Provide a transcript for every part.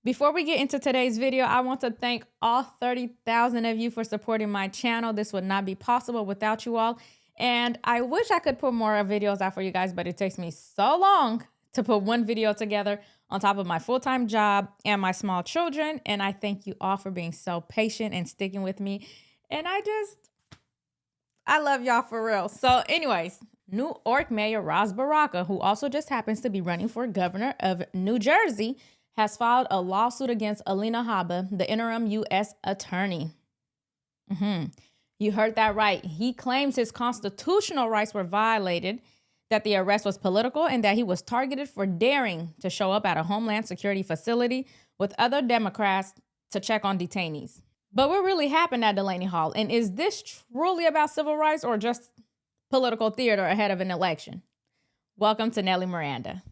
Before we get into today's video, I want to thank all 30,000 of you for supporting my channel. This would not be possible without you all. And I wish I could put more videos out for you guys, but it takes me so long to put one video together on top of my full-time job and my small children. And I thank you all for being so patient and sticking with me. And I love y'all for real. So anyways, Newark Mayor Ras Baraka, who also just happens to be running for governor of New Jersey, has filed a lawsuit against Alina Habba, the interim U.S. attorney. You heard that right. He claims his constitutional rights were violated, that the arrest was political, and that he was targeted for daring to show up at a Homeland Security facility with other Democrats to check on detainees. But what really happened at Delaney Hall? And is this truly about civil rights or just political theater ahead of an election? Welcome to Nelly Miranda.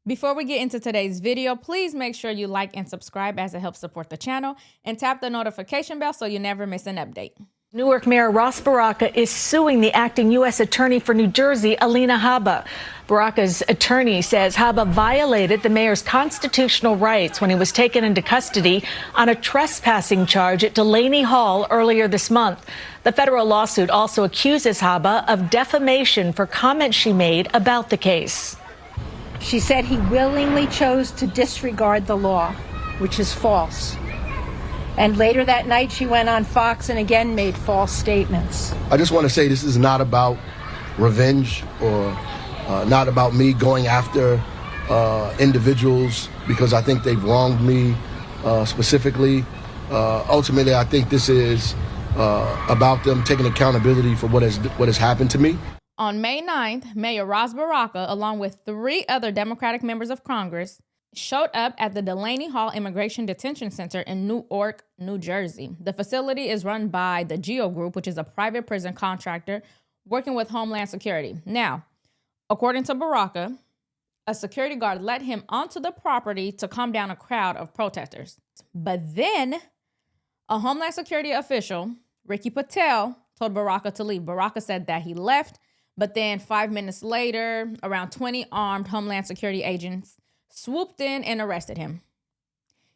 Before we get into today's video, please make sure you like and subscribe as it helps support the channel, and tap the notification bell so you never miss an update. Newark Mayor Ras Baraka is suing the acting U.S. attorney for New Jersey, Alina Habba. Baraka's attorney says Habba violated the mayor's constitutional rights when he was taken into custody on a trespassing charge at Delaney Hall earlier this month. The federal lawsuit also accuses Habba of defamation for comments she made about the case. She said he willingly chose to disregard the law, which is false. And later that night, she went on Fox and again made false statements. I just want to say this is not about revenge or not about me going after individuals because I think they've wronged me specifically. Ultimately, I think this is about them taking accountability for what has happened to me. On May 9th, Mayor Ras Baraka, along with 3 other Democratic members of Congress, showed up at the Delaney Hall Immigration Detention Center in Newark, New Jersey. The facility is run by the GEO Group, which is a private prison contractor working with Homeland Security. Now, according to Baraka, a security guard led him onto the property to calm down a crowd of protesters. But then a Homeland Security official, Ricky Patel, told Baraka to leave. Baraka said that he left, but then 5 minutes later, around 20 armed Homeland Security agents swooped in and arrested him.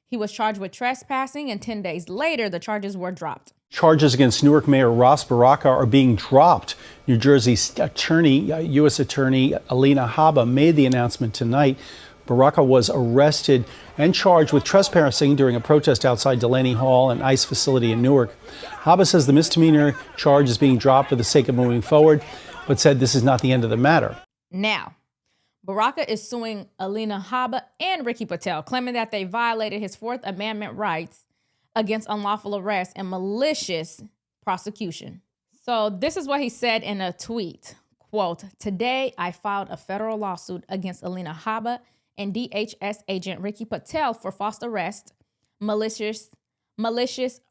He was charged with trespassing, and 10 days later, the charges were dropped. Charges against Newark Mayor Ras Baraka are being dropped. New Jersey's U.S. Attorney Alina Habba made the announcement tonight. Baraka was arrested and charged with trespassing during a protest outside Delaney Hall, an ICE facility in Newark. Habba says the misdemeanor charge is being dropped for the sake of moving forward, but said this is not the end of the matter. Now, Baraka is suing Alina Habba and Ricky Patel, claiming that they violated his Fourth Amendment rights against unlawful arrest and malicious prosecution. So this is what he said in a tweet, quote, "Today I filed a federal lawsuit against Alina Habba and DHS agent Ricky Patel for false arrest, malicious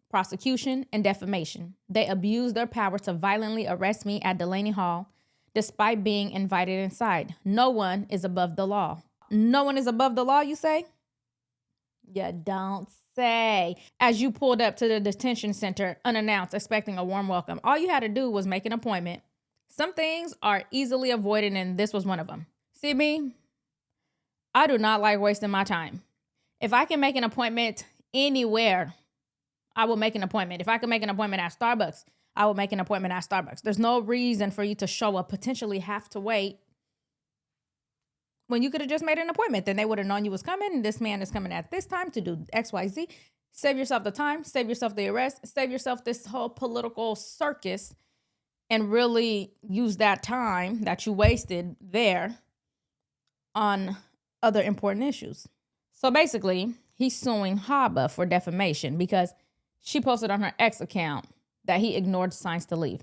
prosecution, and defamation. They abused their power to violently arrest me at Delaney Hall, despite being invited inside. No one is above the law." No one is above the law, you say? You don't say. As you pulled up to the detention center unannounced, expecting a warm welcome, all you had to do was make an appointment. Some things are easily avoided, and this was one of them. See me? I do not like wasting my time. If I can make an appointment anywhere, I will make an appointment. If I can make an appointment at Starbucks, I will make an appointment at Starbucks. There's no reason for you to show up, potentially have to wait, when you could have just made an appointment. Then they would have known you was coming, and this man is coming at this time to do X, Y, Z. Save yourself the time, save yourself the arrest, save yourself this whole political circus, and really use that time that you wasted there on other important issues. So basically, he's suing Habba for defamation because she posted on her X account that he ignored signs to leave.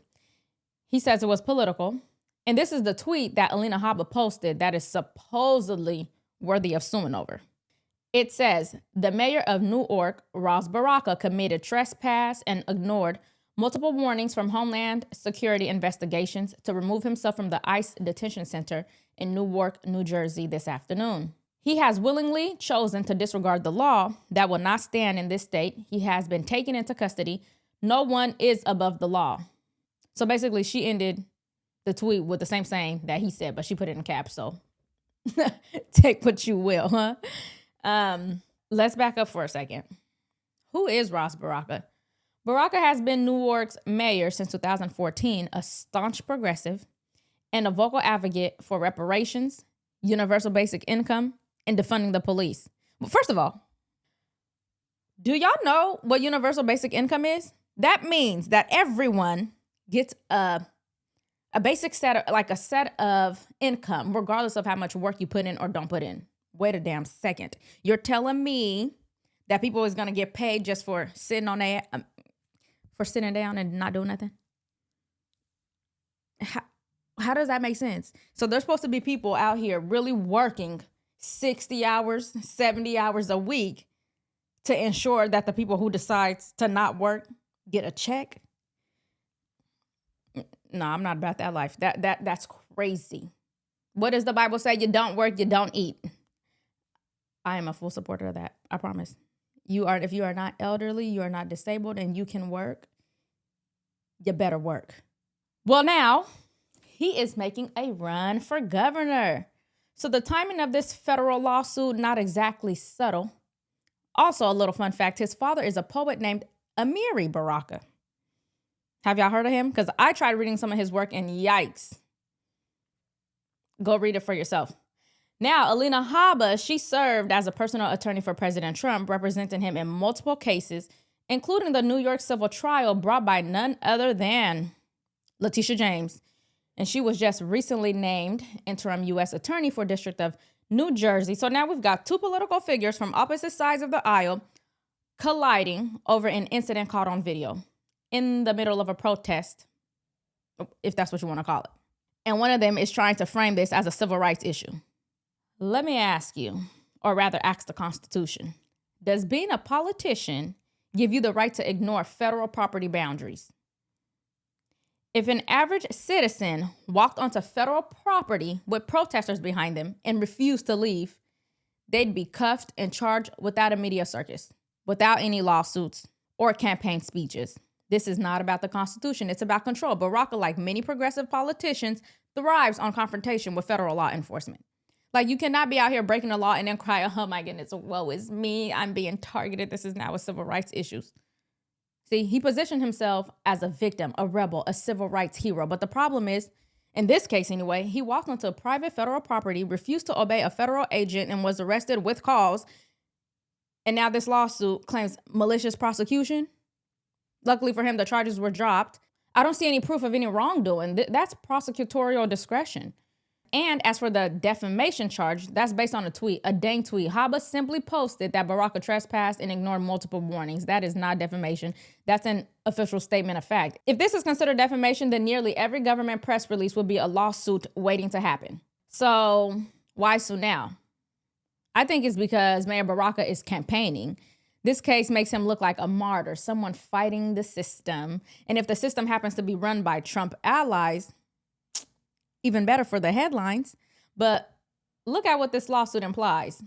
He says it was political. And this is the tweet that Alina Habba posted that is supposedly worthy of suing over. It says, "The mayor of Newark, Ras Baraka, committed trespass and ignored multiple warnings from Homeland Security investigations to remove himself from the ICE detention center in Newark, New Jersey this afternoon. He has willingly chosen to disregard the law that will not stand in this state. He has been taken into custody. No one is above the law." So basically, she ended the tweet with the same saying that he said, but she put it in caps. So take what you will, huh? Let's back up for a second. Who is Ras Baraka? Baraka has been Newark's mayor since 2014, a staunch progressive and a vocal advocate for reparations, universal basic income, and defunding the police. But first of all, do y'all know what universal basic income is? That means that everyone gets a basic set of income, regardless of how much work you put in or don't put in. Wait a damn second. You're telling me that people is going to get paid just for sitting down and not doing nothing? How does that make sense? So there's supposed to be people out here really working 60 hours, 70 hours a week to ensure that the people who decides to not work get a check. No, I'm not about that life. That's crazy. What does the Bible say? You don't work, you don't eat. I am a full supporter of that. I promise. If you are not elderly, you are not disabled, and you can work, you better work. Well, now he is making a run for governor. So the timing of this federal lawsuit, not exactly subtle. Also, a little fun fact, his father is a poet named Amiri Baraka. Have y'all heard of him? Because I tried reading some of his work and yikes. Go read it for yourself. Now, Alina Habba, she served as a personal attorney for President Trump, representing him in multiple cases, including the New York civil trial brought by none other than Letitia James. And she was just recently named interim U.S. attorney for District of New Jersey. So now we've got two political figures from opposite sides of the aisle colliding over an incident caught on video in the middle of a protest, if that's what you want to call it. And one of them is trying to frame this as a civil rights issue. Let me ask you, or rather ask the Constitution, does being a politician give you the right to ignore federal property boundaries? If an average citizen walked onto federal property with protesters behind them and refused to leave, they'd be cuffed and charged without a media circus, without any lawsuits or campaign speeches. This is not about the Constitution. It's about control. Baraka, like many progressive politicians, thrives on confrontation with federal law enforcement. Like, you cannot be out here breaking the law and then cry, oh my goodness, woe is me, I'm being targeted. This is now a civil rights issue. See, he positioned himself as a victim, a rebel, a civil rights hero. But the problem is, in this case anyway, he walked onto private federal property, refused to obey a federal agent, and was arrested with cause. And now this lawsuit claims malicious prosecution. Luckily for him, the charges were dropped. I don't see any proof of any wrongdoing. That's prosecutorial discretion. And as for the defamation charge, that's based on a tweet, a dang tweet. Habba simply posted that Baraka trespassed and ignored multiple warnings. That is not defamation. That's an official statement of fact. If this is considered defamation, then nearly every government press release would be a lawsuit waiting to happen. So why sue now? I think it's because Mayor Baraka is campaigning. This case makes him look like a martyr, someone fighting the system. And if the system happens to be run by Trump allies, even better for the headlines. But look at what this lawsuit implies.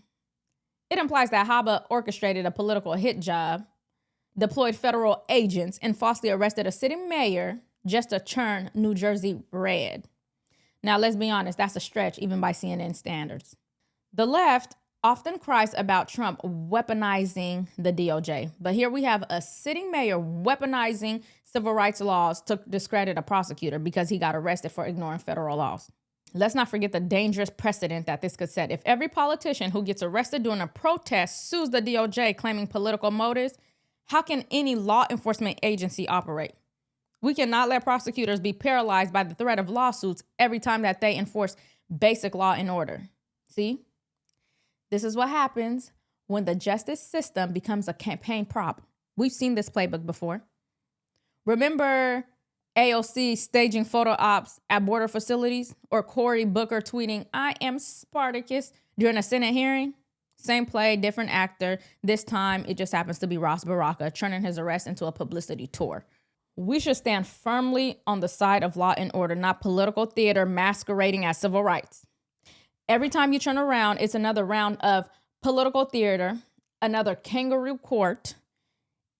It implies that Habba orchestrated a political hit job, deployed federal agents, and falsely arrested a sitting mayor just to turn New Jersey red. Now, let's be honest, that's a stretch even by CNN standards. The left often cries about Trump weaponizing the DOJ. But here we have a sitting mayor weaponizing civil rights laws to discredit a prosecutor because he got arrested for ignoring federal laws. Let's not forget the dangerous precedent that this could set. If every politician who gets arrested during a protest sues the DOJ claiming political motives, how can any law enforcement agency operate? We cannot let prosecutors be paralyzed by the threat of lawsuits every time that they enforce basic law and order. See? This is what happens when the justice system becomes a campaign prop. We've seen this playbook before. Remember AOC staging photo ops at border facilities, or Cory Booker tweeting, "I am Spartacus," during a Senate hearing? Same play, different actor. This time, it just happens to be Ras Baraka turning his arrest into a publicity tour. We should stand firmly on the side of law and order, not political theater masquerading as civil rights. Every time you turn around, it's another round of political theater, another kangaroo court,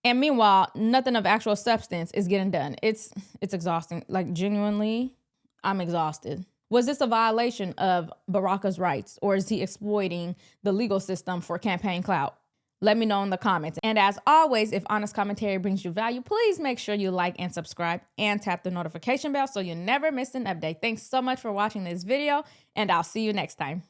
and meanwhile, nothing of actual substance is getting done. It's exhausting. Like, genuinely, I'm exhausted. Was this a violation of Baraka's rights, or is he exploiting the legal system for campaign clout? Let me know in the comments. And as always, if honest commentary brings you value, please make sure you like and subscribe and tap the notification bell so you never miss an update. Thanks so much for watching this video, and I'll see you next time.